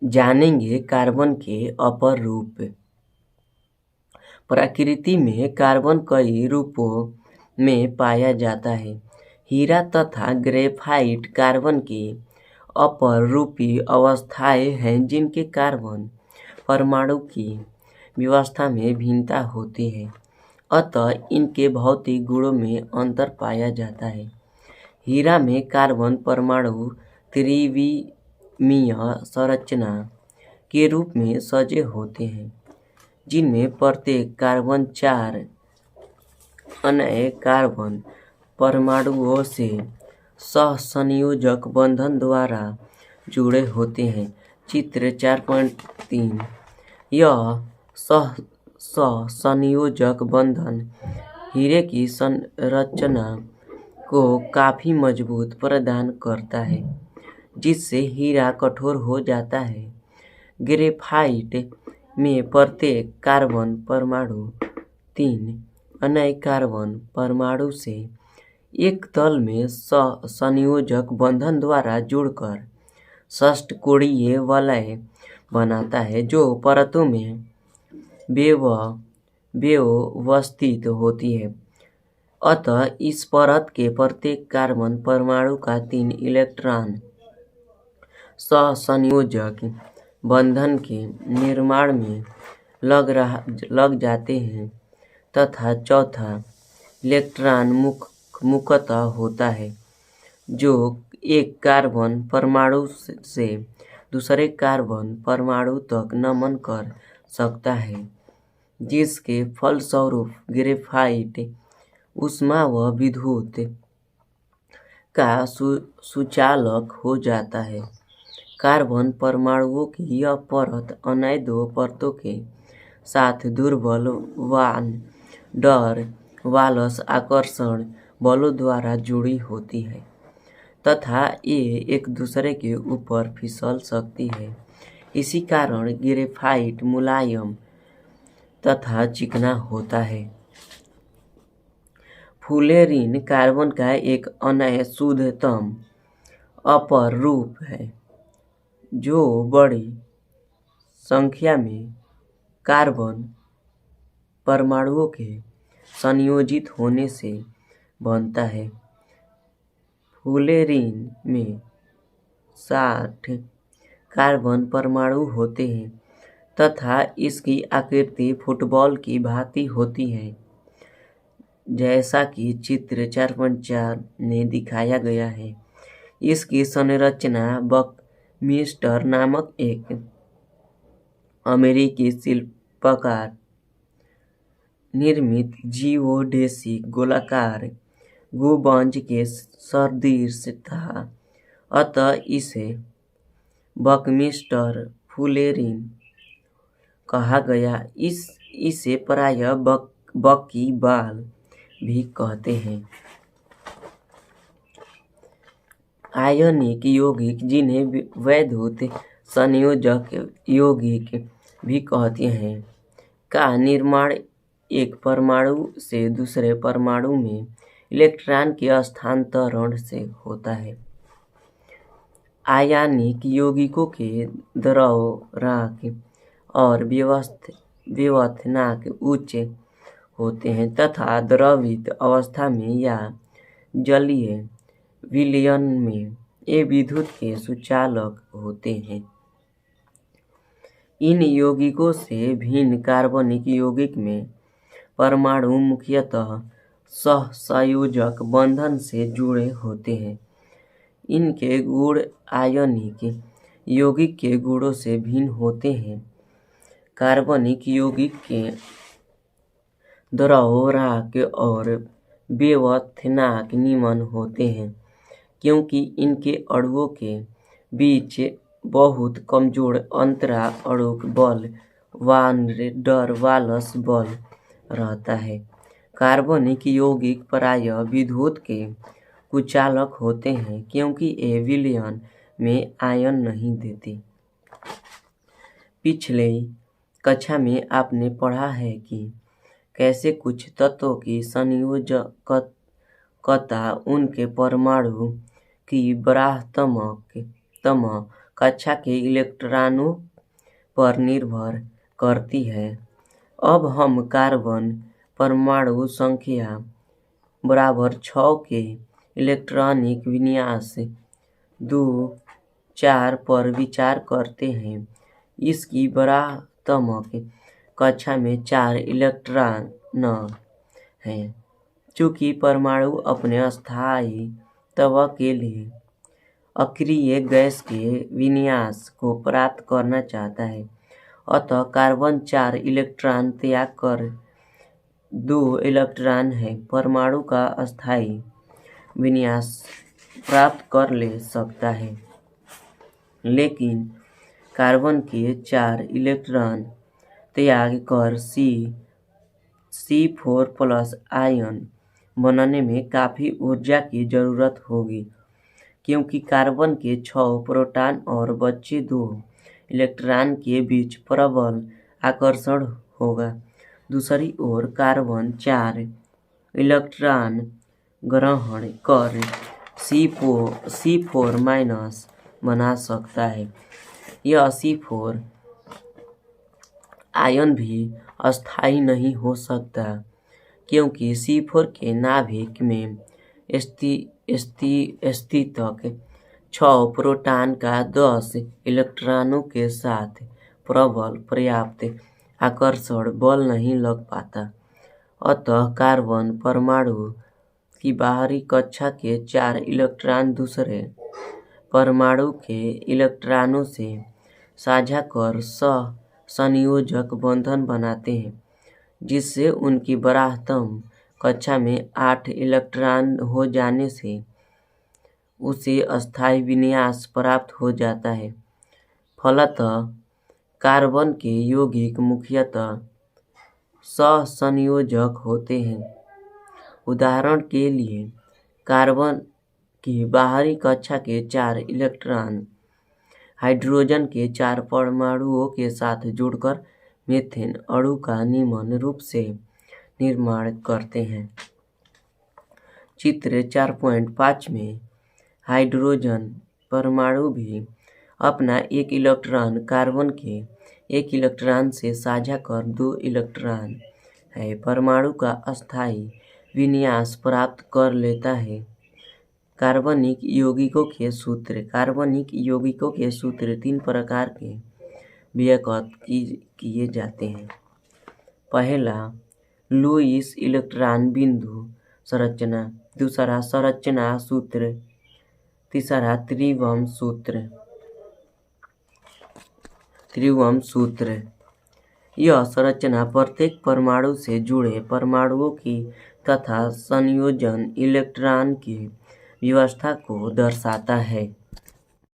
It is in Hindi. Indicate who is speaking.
Speaker 1: जानेंगे कार्बन के अपर रूप। प्रकृति में कार्बन कई रूपों में पाया जाता है। हीरा तथा ग्रेफाइट कार्बन की अपर रूपी अवस्थाएं हैं जिनके कार्बन परमाणु की व्यवस्था में भिन्नता होती है, अतः इनके भौतिक गुणों में अंतर पाया जाता है। हीरा में कार्बन परमाणु त्रिविमीय संरचना के रूप में सजे होते हैं, जिनमें प्रत्येक कार्बन 4 अन्य कार्बन परमाणुओं से सहसंयोजक बंधन द्वारा जुड़े होते हैं। चित्र 4.3 यह सहसंयोजक बंधन हीरे की संरचना को काफी मजबूत प्रदान करता है, जिससे हीरा कठोर हो जाता है। ग्रेफाइट में प्रत्येक कार्बन परमाणु 3 अन्य कार्बन परमाणु से एक तल में सहसंयोजक बंधन द्वारा जुड़कर षष्ठकोणीय वलय बनाता है, जो परतों में व्यवस्थित होती है। अतः इस परत के प्रत्येक कार्बन परमाणु का 3 इलेक्ट्रॉन सहसंयोजक बंधन के निर्माण में लग जाते हैं तथा चौथा इलेक्ट्रॉन मुक्तः होता है, जो एक कार्बन परमाणु से दूसरे कार्बन परमाणु तक नमन कर सकता है, जिसके फलस्वरूप ग्रेफाइट ऊष्मा व विद्युत का सुचालक हो जाता है। कार्बन परमाणुओं की यह परत अन्य 2 परतों के साथ दुर्बल वान डर वाल्स आकर्षण बलों द्वारा जुड़ी होती है तथा ये एक दूसरे के ऊपर फिसल सकती है। इसी कारण ग्रेफाइट मुलायम तथा चिकना होता है। फ्लोरीन कार्बन का एक अन्य शुद्धतम अपर रूप है, जो बड़ी संख्या में कार्बन परमाणुओं के संयोजित होने से बनता है। फ्लोरीन में 60 कार्बन परमाणु होते हैं तथा इसकी आकृति फुटबॉल की भांति होती है, जैसा कि चित्र 4.4 में दिखाया गया है। इसकी संरचना बकमिस्टर नामक एक अमेरिकी शिल्पकार निर्मित जियोडेसिक गोलाकार गुंबज के सदृश था, अतः इसे बकमिस्टर फ्लोरीन कहा गया। इसे प्रायः बकी बॉल भी कहते हैं। आयनिक यौगिक, जिन्हें वैद्युत संयोजक यौगिक भी कहते हैं, का निर्माण एक परमाणु से दूसरे परमाणु में इलेक्ट्रॉन के स्थानांतरण से होता है। आयनिक यौगिकों के द्रव्यराक और व्यवस्थानांक उच्च होते हैं तथा द्रवित अवस्था में या जलीय विलयन में ये विद्युत के सुचालक होते हैं। इन यौगिकों से भिन्न कार्बनिक यौगिक में परमाणु मुख्यतः सहसंयोजक बंधन से जुड़े होते हैं। इनके गुण आयनिक यौगिक के गुणों से भिन्न होते हैं। कार्बनिक यौगिक के द्रव्यराक और व्यवस्थानांक निम्न होते हैं, क्योंकि इनके अणुओं के बीच बहुत कमजोर अंतराअणुक बल वान डर वाल्स बल रहता है। कार्बनिक यौगिक प्रायः विद्युत के कुचालक होते हैं, क्योंकि ये विलयन में आयन नहीं देते। पिछले कक्षा में आपने पढ़ा है कि कैसे कुछ तत्वों की संयोजकता उनके परमाणु की बाह्यतम कक्षा के इलेक्ट्रॉनों पर निर्भर करती है। अब हम कार्बन परमाणु संख्या बराबर 6 के इलेक्ट्रॉनिक विन्यास 2, 4 पर विचार करते हैं। इसकी बरातमक कक्षा में 4 इलेक्ट्रॉन हैं। चूँकि परमाणु अपने अस्थायित्व के लिए अक्रिय गैस के विन्यास को प्राप्त करना चाहता है, अतः कार्बन 4 इलेक्ट्रॉन त्याग कर 2 इलेक्ट्रॉन है परमाणु का अस्थायी विन्यास प्राप्त कर ले सकता है। लेकिन कार्बन के 4 इलेक्ट्रॉन त्याग कर C4+ आयन बनाने में काफ़ी ऊर्जा की जरूरत होगी, क्योंकि कार्बन के 6 प्रोटॉन और बचे 2 इलेक्ट्रॉन के बीच प्रबल आकर्षण होगा। दूसरी ओर कार्बन 4 इलेक्ट्रॉन ग्रहण कर C4- बना सकता है। यह C4 आयन भी अस्थायी नहीं हो सकता, क्योंकि C4 के नाभिक में स्थित 6 प्रोटॉन का 10 इलेक्ट्रॉनों के साथ प्रबल पर्याप्त आकर्षण बल नहीं लग पाता। अतः कार्बन परमाणु की बाहरी कक्षा के 4 इलेक्ट्रॉन दूसरे परमाणु के इलेक्ट्रॉनों से साझा कर सहसंयोजक बंधन बनाते हैं, जिससे उनकी बाह्यतम कक्षा में 8 इलेक्ट्रॉन हो जाने से उसे अस्थायी विन्यास प्राप्त हो जाता है। फलतः कार्बन के यौगिक मुख्यतः सहसंयोजक होते हैं। उदाहरण के लिए, कार्बन की बाहरी कक्षा के 4 इलेक्ट्रॉन हाइड्रोजन के 4 परमाणुओं के साथ जुड़कर मीथेन अणु का निम्न रूप से निर्माण करते हैं। चित्र 4.5 में हाइड्रोजन परमाणु भी अपना एक इलेक्ट्रॉन कार्बन के 1 इलेक्ट्रॉन से साझा कर 2 इलेक्ट्रॉन है परमाणु का अस्थायी विन्यास प्राप्त कर लेता है। कार्बनिक यौगिकों के सूत्र 3 प्रकार के व्यक्त किए जाते हैं। पहला, लुईस इलेक्ट्रॉन बिंदु संरचना। दूसरा, संरचना सूत्र। तीसरा, त्रिविम सूत्र। यह संरचना प्रत्येक परमाणु से जुड़े परमाणुओं की तथा संयोजन इलेक्ट्रॉन की व्यवस्था को दर्शाता है।